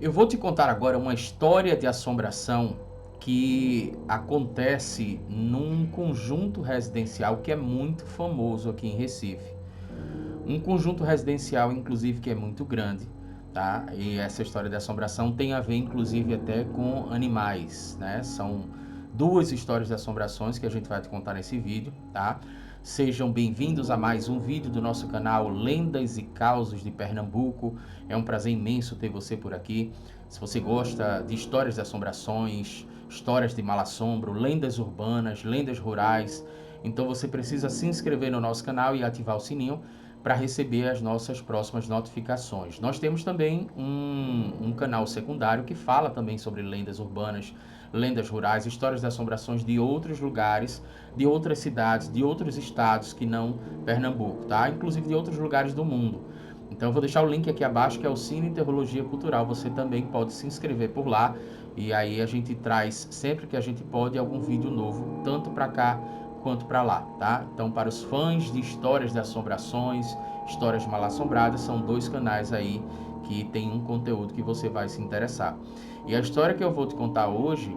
Eu vou te contar agora uma história de assombração que acontece num conjunto residencial que é muito famoso aqui em Recife. Um conjunto residencial, inclusive, que é muito grande, tá? E essa história de assombração tem a ver, inclusive, até com animais, né? São duas histórias de assombrações que a gente vai te contar nesse vídeo, tá? Sejam bem-vindos a mais um vídeo do nosso canal Lendas e Causos de Pernambuco. É um prazer imenso ter você por aqui. Se você gosta de histórias de assombrações, histórias de mal-assombro, lendas urbanas, lendas rurais, então você precisa se inscrever no nosso canal e ativar o sininho para receber as nossas próximas notificações. Nós temos também um canal secundário que fala também sobre lendas urbanas, lendas rurais, histórias de assombrações de outros lugares, de outras cidades, de outros estados que não Pernambuco, tá? Inclusive de outros lugares do mundo. Então eu vou deixar o link aqui abaixo, que é o Cine Teologia Cultural. Você também pode se inscrever por lá e aí a gente traz sempre que a gente pode algum vídeo novo, tanto para cá quanto para lá, tá? Então, para os fãs de histórias de assombrações, histórias mal assombradas, são dois canais aí que tem um conteúdo que você vai se interessar. E a história que eu vou te contar hoje,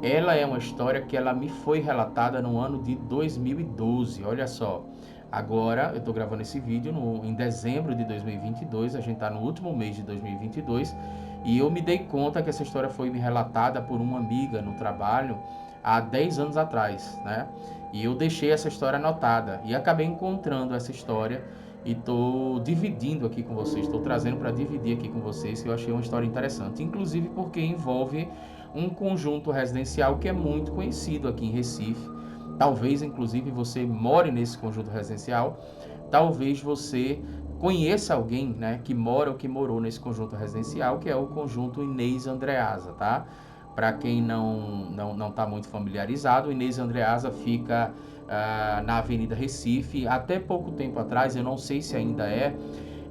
ela é uma história que ela me foi relatada no ano de 2012. Olha só, agora eu estou gravando esse vídeo em dezembro de 2022, a gente está no último mês de 2022, e eu me dei conta que essa história foi me relatada por uma amiga no trabalho há 10 anos atrás, né? E eu deixei essa história anotada e acabei encontrando essa história e estou dividindo aqui com vocês, estou trazendo para dividir aqui com vocês, que eu achei uma história interessante, inclusive porque envolve um conjunto residencial que é muito conhecido aqui em Recife. Talvez, inclusive, você more nesse conjunto residencial, talvez você conheça alguém, né, que mora ou que morou nesse conjunto residencial, que é o conjunto Inês Andreasa, tá? Para quem não está muito familiarizado, o Inês Andreasa fica na Avenida Recife. Até pouco tempo atrás, eu não sei se ainda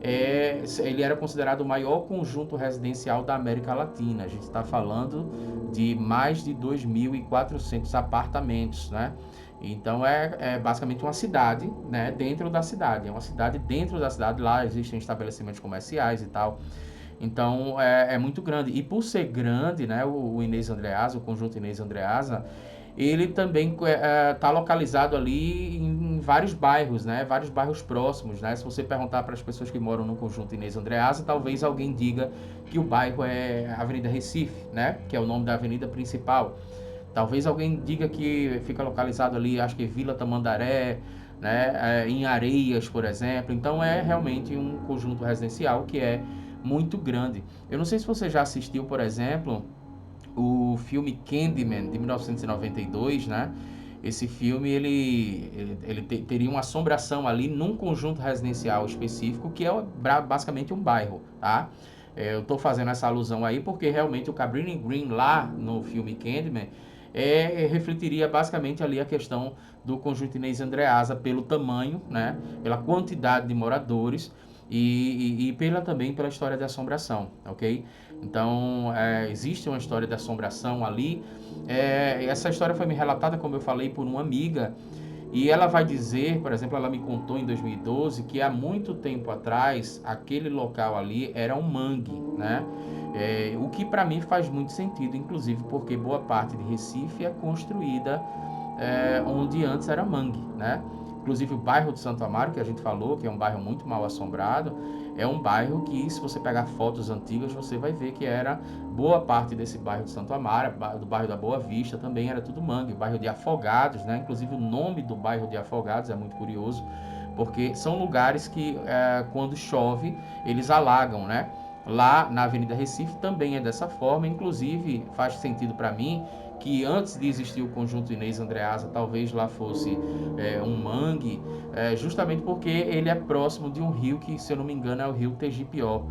ele era considerado o maior conjunto residencial da América Latina. A gente está falando de mais de 2.400 apartamentos, né? Então é basicamente uma cidade, né, dentro da cidade. É uma cidade dentro da cidade, lá existem estabelecimentos comerciais e tal. Então é muito grande. E por ser grande, né, o Inês Andreasa, o conjunto Inês Andreasa, ele também está localizado ali em vários bairros, né? Vários bairros próximos, né? Se você perguntar para as pessoas que moram no conjunto Inês Andreasa, talvez alguém diga que o bairro é Avenida Recife, né? Que é o nome da avenida principal. Talvez alguém diga que fica localizado ali, acho que Vila Tamandaré, né? Em Areias, por exemplo. Então é realmente um conjunto residencial que é muito grande. Eu não sei se você já assistiu, por exemplo, o filme Candyman de 1992, né? Esse filme teria uma assombração ali num conjunto residencial específico que é basicamente um bairro, tá? Eu estou fazendo essa alusão aí porque realmente o Cabrini Green lá no filme Candyman refletiria basicamente ali a questão do conjunto Inês Andreasa pelo tamanho, né? Pela quantidade de moradores e também pela história de assombração, ok? Então, existe uma história de assombração ali. Essa história foi me relatada, como eu falei, por uma amiga. E ela vai dizer, por exemplo, ela me contou em 2012 que há muito tempo atrás, aquele local ali era um mangue, né? O que para mim faz muito sentido, inclusive porque boa parte de Recife é construída onde antes era mangue, né? Inclusive o bairro de Santo Amaro, que a gente falou, que é um bairro muito mal assombrado, é um bairro que, se você pegar fotos antigas, você vai ver que era boa parte desse bairro de Santo Amaro, do bairro da Boa Vista, também era tudo mangue, bairro de Afogados, né? Inclusive o nome do bairro de Afogados é muito curioso, porque são lugares que, quando chove, eles alagam, né? Lá na Avenida Recife também é dessa forma, inclusive faz sentido para mim que antes de existir o conjunto Inês Andreasa, talvez lá fosse um mangue, justamente porque ele é próximo de um rio que, se eu não me engano, é o rio Tegipió.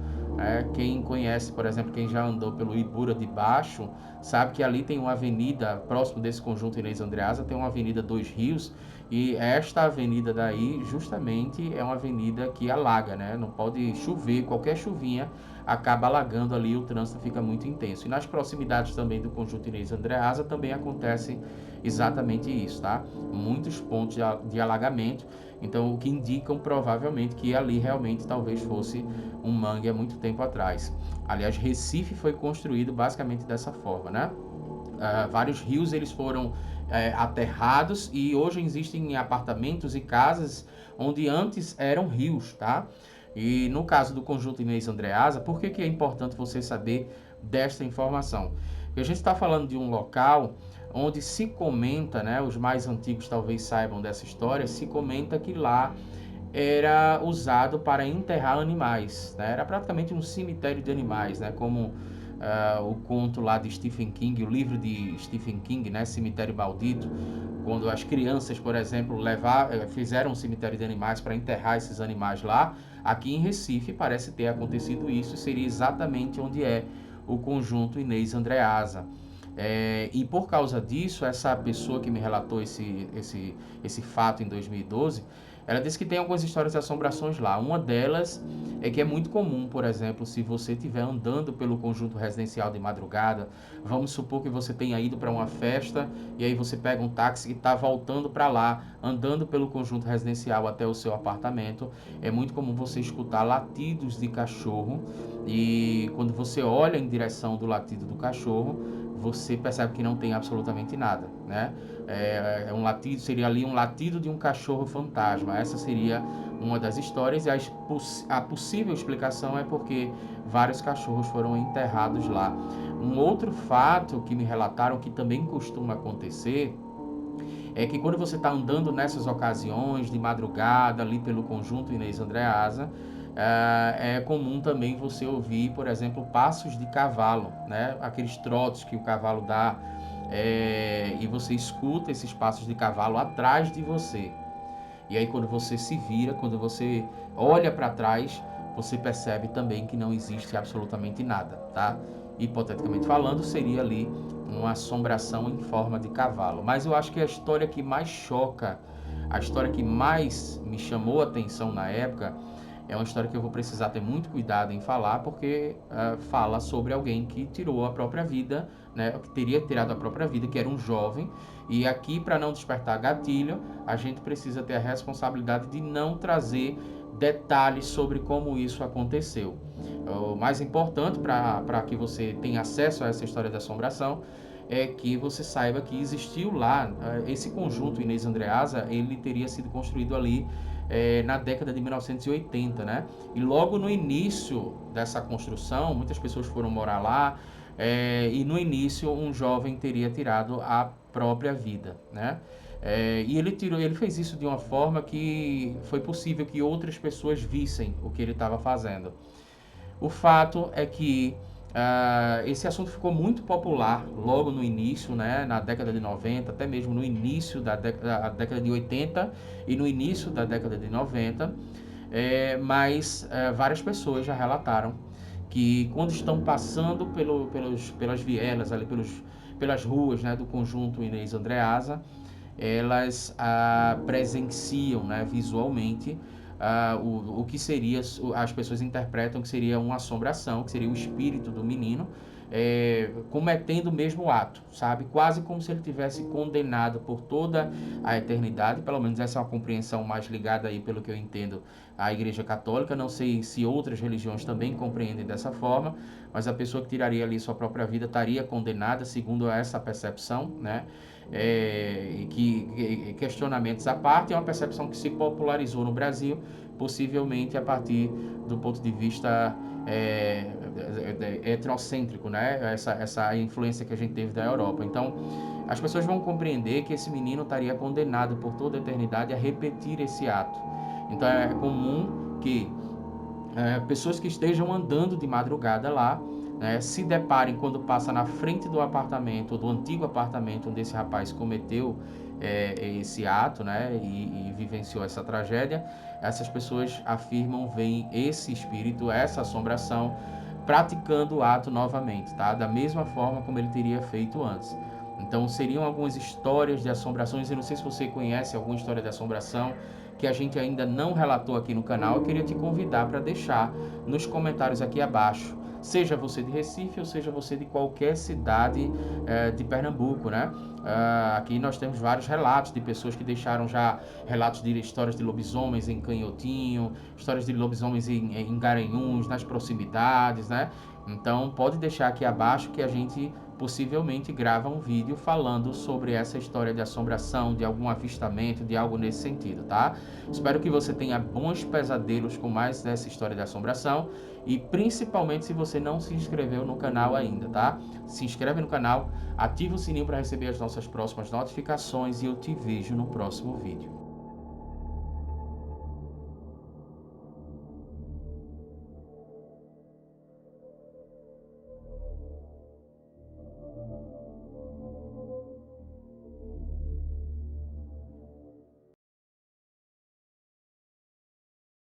Quem conhece, por exemplo, quem já andou pelo Ibura de Baixo, sabe que ali tem uma avenida, próximo desse conjunto Inês Andreasa, tem uma avenida Dois Rios, e esta avenida daí, justamente, é uma avenida que alaga, né? Não pode chover, qualquer chuvinha acaba alagando ali, o trânsito fica muito intenso. E nas proximidades também do conjunto Inês Andreasa também acontecem exatamente isso, tá? Muitos pontos de alagamento, então o que indicam provavelmente que ali realmente talvez fosse um mangue há muito tempo atrás. Aliás, Recife foi construído basicamente dessa forma, né? Vários rios eles foram aterrados e hoje existem apartamentos e casas onde antes eram rios, tá? E no caso do conjunto Inês Andreasa, por que é importante você saber desta informação? Porque a gente está falando de um local onde se comenta, né, os mais antigos talvez saibam dessa história, se comenta que lá era usado para enterrar animais, né? Era praticamente um cemitério de animais, né? Como o conto lá de Stephen King, o livro de Stephen King, né? Cemitério Maldito, quando as crianças, por exemplo, fizeram um cemitério de animais para enterrar esses animais lá. Aqui em Recife parece ter acontecido isso, e seria exatamente onde é o conjunto Inês Andreasa. E por causa disso, essa pessoa que me relatou esse fato em 2012, ela disse que tem algumas histórias de assombrações lá. Uma delas é que é muito comum, por exemplo, se você estiver andando pelo conjunto residencial de madrugada, vamos supor que você tenha ido para uma festa e aí você pega um táxi e está voltando para lá, andando pelo conjunto residencial até o seu apartamento, é muito comum você escutar latidos de cachorro e quando você olha em direção do latido do cachorro, você percebe que não tem absolutamente nada, né? Um latido, seria ali um latido de um cachorro fantasma. Essa seria uma das histórias e a possível explicação é porque vários cachorros foram enterrados lá. Um outro fato que me relataram que também costuma acontecer é que quando você está andando nessas ocasiões de madrugada ali pelo conjunto Inês Andreasa, é comum também você ouvir, por exemplo, passos de cavalo, né? Aqueles trotes que o cavalo dá, e você escuta esses passos de cavalo atrás de você. E aí quando você se vira, quando você olha para trás, você percebe também que não existe absolutamente nada, tá? Hipoteticamente falando, seria ali uma assombração em forma de cavalo. Mas eu acho que a história que mais choca, a história que mais me chamou a atenção na época, é uma história que eu vou precisar ter muito cuidado em falar, porque fala sobre alguém que tirou a própria vida, né, que teria tirado a própria vida, que era um jovem. E aqui, para não despertar gatilho, a gente precisa ter a responsabilidade de não trazer detalhes sobre como isso aconteceu. O mais importante para que você tenha acesso a essa história da assombração é que você saiba que existiu lá, esse conjunto Inês Andreasa, ele teria sido construído ali na década de 1980, né? E logo no início dessa construção, muitas pessoas foram morar lá, e no início um jovem teria tirado a própria vida, né? E ele fez isso de uma forma que foi possível que outras pessoas vissem o que ele estava fazendo. O fato é que esse assunto ficou muito popular logo no início, né, na década de 90, até mesmo no início da década de 80 e no início da década de 90, mas várias pessoas já relataram que quando estão passando pelas vielas, ali pelas ruas, né, do conjunto Inês Andreasa, elas presenciam, né, visualmente o que seria, as pessoas interpretam que seria uma assombração, que seria o espírito do menino cometendo o mesmo ato, sabe? Quase como se ele tivesse condenado por toda a eternidade, pelo menos essa é uma compreensão mais ligada aí, pelo que eu entendo, à Igreja Católica. Não sei se outras religiões também compreendem dessa forma, mas a pessoa que tiraria ali sua própria vida estaria condenada, segundo essa percepção, né? Questionamentos à parte, é uma percepção que se popularizou no Brasil, possivelmente a partir do ponto de vista heterocêntrico, né? Essa influência que a gente teve da Europa. Então, as pessoas vão compreender que esse menino estaria condenado por toda a eternidade a repetir esse ato. Então, é comum que pessoas que estejam andando de madrugada lá, né, se deparem quando passa na frente do apartamento, do antigo apartamento onde esse rapaz cometeu esse ato, né, e vivenciou essa tragédia. Essas pessoas afirmam, veem esse espírito, essa assombração, praticando o ato novamente, tá? Da mesma forma como ele teria feito antes. Então, seriam algumas histórias de assombrações. Eu não sei se você conhece alguma história de assombração que a gente ainda não relatou aqui no canal. Eu queria te convidar para deixar nos comentários aqui abaixo seja você de Recife ou seja você de qualquer cidade de Pernambuco, né? Aqui nós temos vários relatos de pessoas que deixaram já relatos de histórias de lobisomens em Canhotinho, histórias de lobisomens em Garanhuns, nas proximidades, né? Então pode deixar aqui abaixo que a gente possivelmente grava um vídeo falando sobre essa história de assombração, de algum avistamento, de algo nesse sentido, tá? Espero que você tenha bons pesadelos com mais dessa história de assombração e principalmente se você não se inscreveu no canal ainda, tá? Se inscreve no canal, ativa o sininho para receber as nossas próximas notificações e eu te vejo no próximo vídeo.